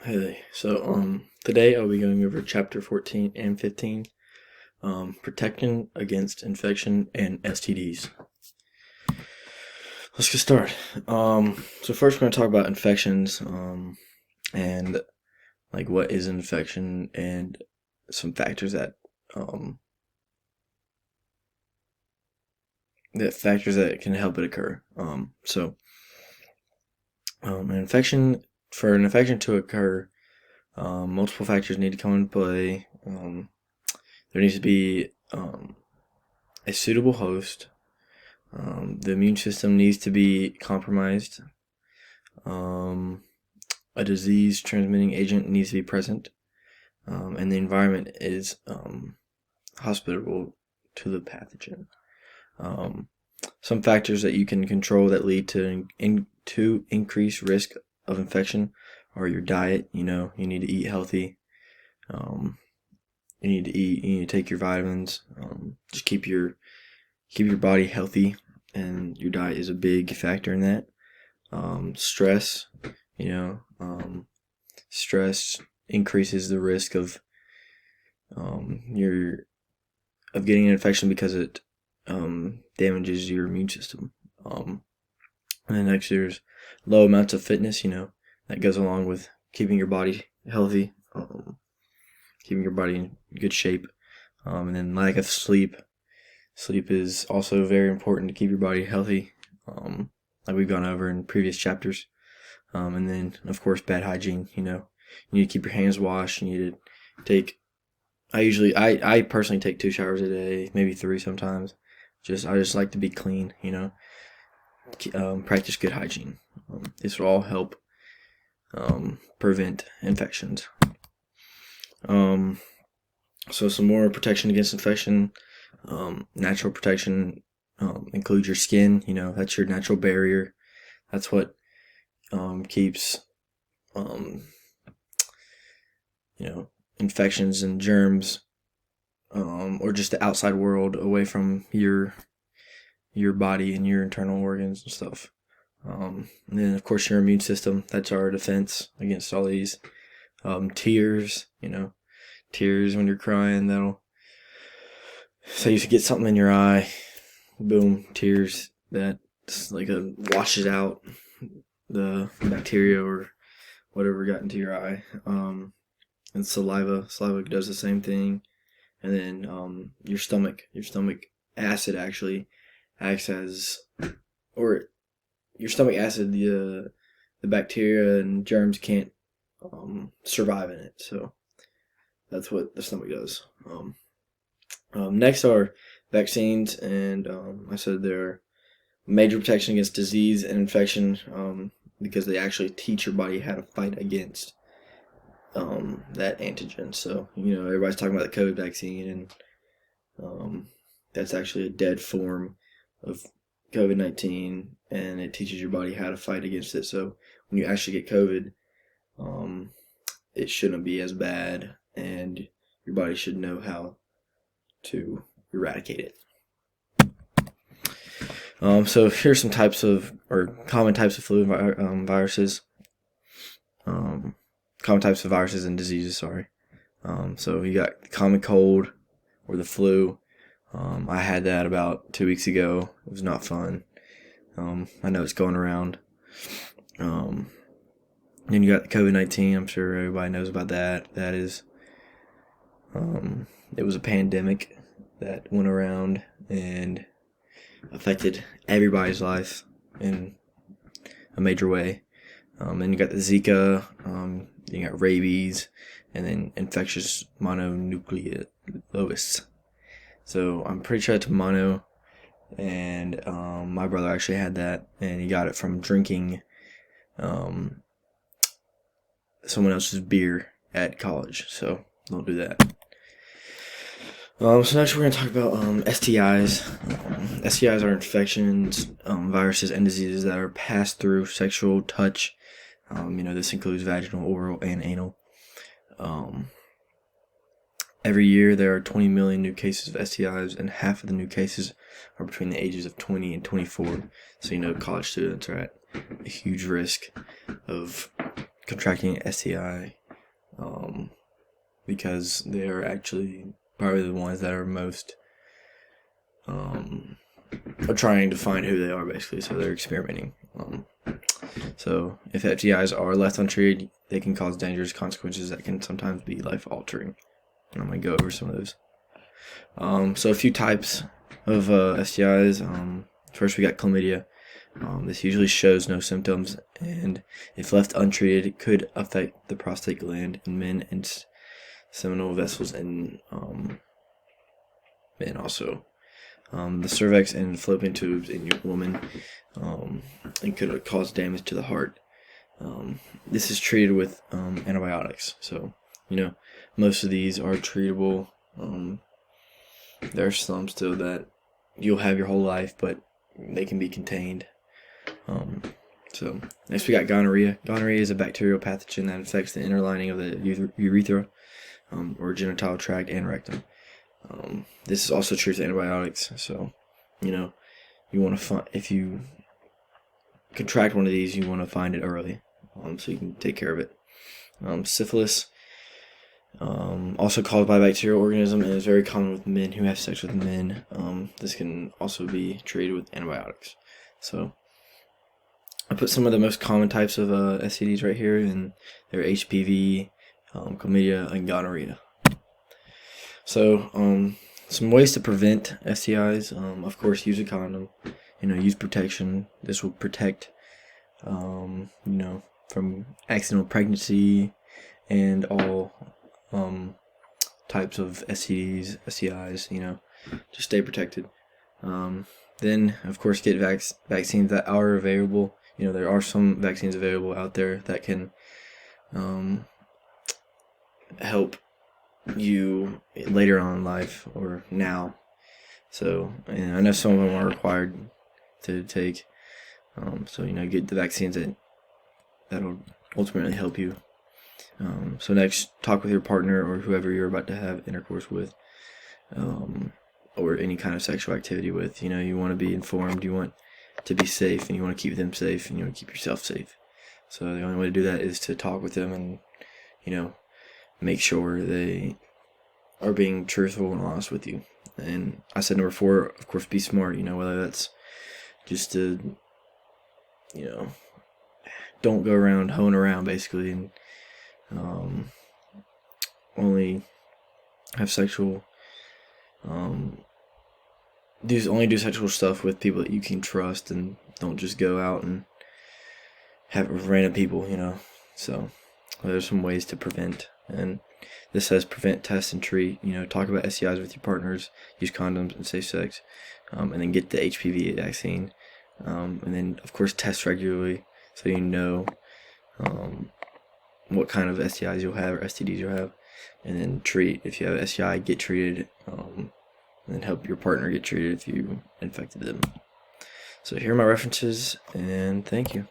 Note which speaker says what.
Speaker 1: Hey, today I'll be going over chapter 14 and 15, protection against infection and STDs. Let's get started. So first we're going to talk about infections, and like what is an infection and some factors that can help it occur. For an infection to occur, multiple factors need to come into play. There needs to be a suitable host. The immune system needs to be compromised. A disease transmitting agent needs to be present. And the environment is hospitable to the pathogen. Some factors that you can control that lead to increased risk of infection are your diet. You need to eat healthy. You need to take your vitamins. Just keep your body healthy, and your diet is a big factor in that. Stress, stress increases the risk of getting an infection because it damages your immune system. And then next, there's low amounts of fitness, that goes along with keeping your body healthy, keeping your body in good shape. And then lack of sleep. Sleep is also very important to keep your body healthy, like we've gone over in previous chapters. And then, of course, bad hygiene. You need to keep your hands washed. You need to take. I personally take 2 showers a day, maybe 3 sometimes. I just like to be clean. Practice good hygiene. This will all help prevent infections. So some more protection against infection. Natural protection includes your skin. That's your natural barrier. That's what keeps infections and germs or just the outside world away from your body and your internal organs and stuff. And then of course your immune system. That's our defense against all these. Tears. Tears when you're crying. So you get something in your eye, boom, tears. That's washes out the bacteria or whatever got into your eye. And saliva does the same thing. And then your stomach acid actually acts as, or your stomach acid, the bacteria and germs can't survive in it. So that's what the stomach does. Next are vaccines, and I said they're major protection against disease and infection because they actually teach your body how to fight against that antigen. So, everybody's talking about the COVID vaccine, and that's actually a dead form of COVID-19, and it teaches your body how to fight against it. So when you actually get COVID, it shouldn't be as bad, and your body should know how to eradicate it. So here's some common types of flu viruses. Common types of viruses and diseases, sorry. So you got the common cold or the flu. I had that about 2 weeks ago. It was not fun. I know it's going around. Then you got the COVID-19. I'm sure everybody knows about that. That is, it was a pandemic that went around and affected everybody's life in a major way. And you got the Zika, you got rabies, and then infectious mononucleosis. So I'm pretty sure it's mono, and my brother actually had that, and he got it from drinking someone else's beer at college. So don't do that. So next we're going to talk about STIs. STIs are infections, viruses, and diseases that are passed through sexual touch. This includes vaginal, oral, and anal. Every year there are 20 million new cases of STIs, and half of the new cases are between the ages of 20 and 24. So college students are at a huge risk of contracting an STI because they are actually probably the ones that are most are trying to find who they are, basically. So they're experimenting. So if STIs are left untreated, they can cause dangerous consequences that can sometimes be life altering. And I'm gonna go over some of those. So a few types of STIs. First, we got chlamydia. This usually shows no symptoms, and if left untreated, it could affect the prostate gland in men and seminal vessels in men also. The cervix and fallopian tubes in your woman, and could cause damage to the heart. This is treated with antibiotics. So, most of these are treatable. There are some still that you'll have your whole life, but they can be contained. So next we got gonorrhea. Gonorrhea is a bacterial pathogen that affects the inner lining of the urethra, or genital tract and rectum. This is also treated with antibiotics. So, you want to find, if you contract one of these, you want to find it early, so you can take care of it. Syphilis, also caused by a bacterial organism, and is very common with men who have sex with men. This can also be treated with antibiotics. So I put some of the most common types of STDs right here, and they're HPV, chlamydia, and gonorrhea. So some ways to prevent STIs. Of course, use a condom. Use protection. This will protect, from accidental pregnancy and all types of STDs, STIs. Just stay protected. Then, of course, get vaccines that are available. There are some vaccines available out there that can help you later on in life or now. So, I know some of them are required to take. So, get the vaccines that'll ultimately help you. So next, talk with your partner or whoever you're about to have intercourse with, or any kind of sexual activity with. You want to be informed, you want to be safe, and you want to keep them safe, and you want to keep yourself safe. So the only way to do that is to talk with them and, make sure they are being truthful and honest with you. And I said number 4, of course, be smart, whether that's just to, don't go around hoeing around, basically, and only have sexual, do sexual stuff with people that you can trust, and don't just go out and have random people, So there's some ways to prevent, and this says prevent, test, and treat. Talk about STIs with your partners, use condoms and safe sex, and then get the HPV vaccine, and then of course test regularly so what kind of STIs you'll have or STDs you'll have, and then treat. If you have an STI, get treated, and then help your partner get treated if you infected them. So here are my references, and thank you.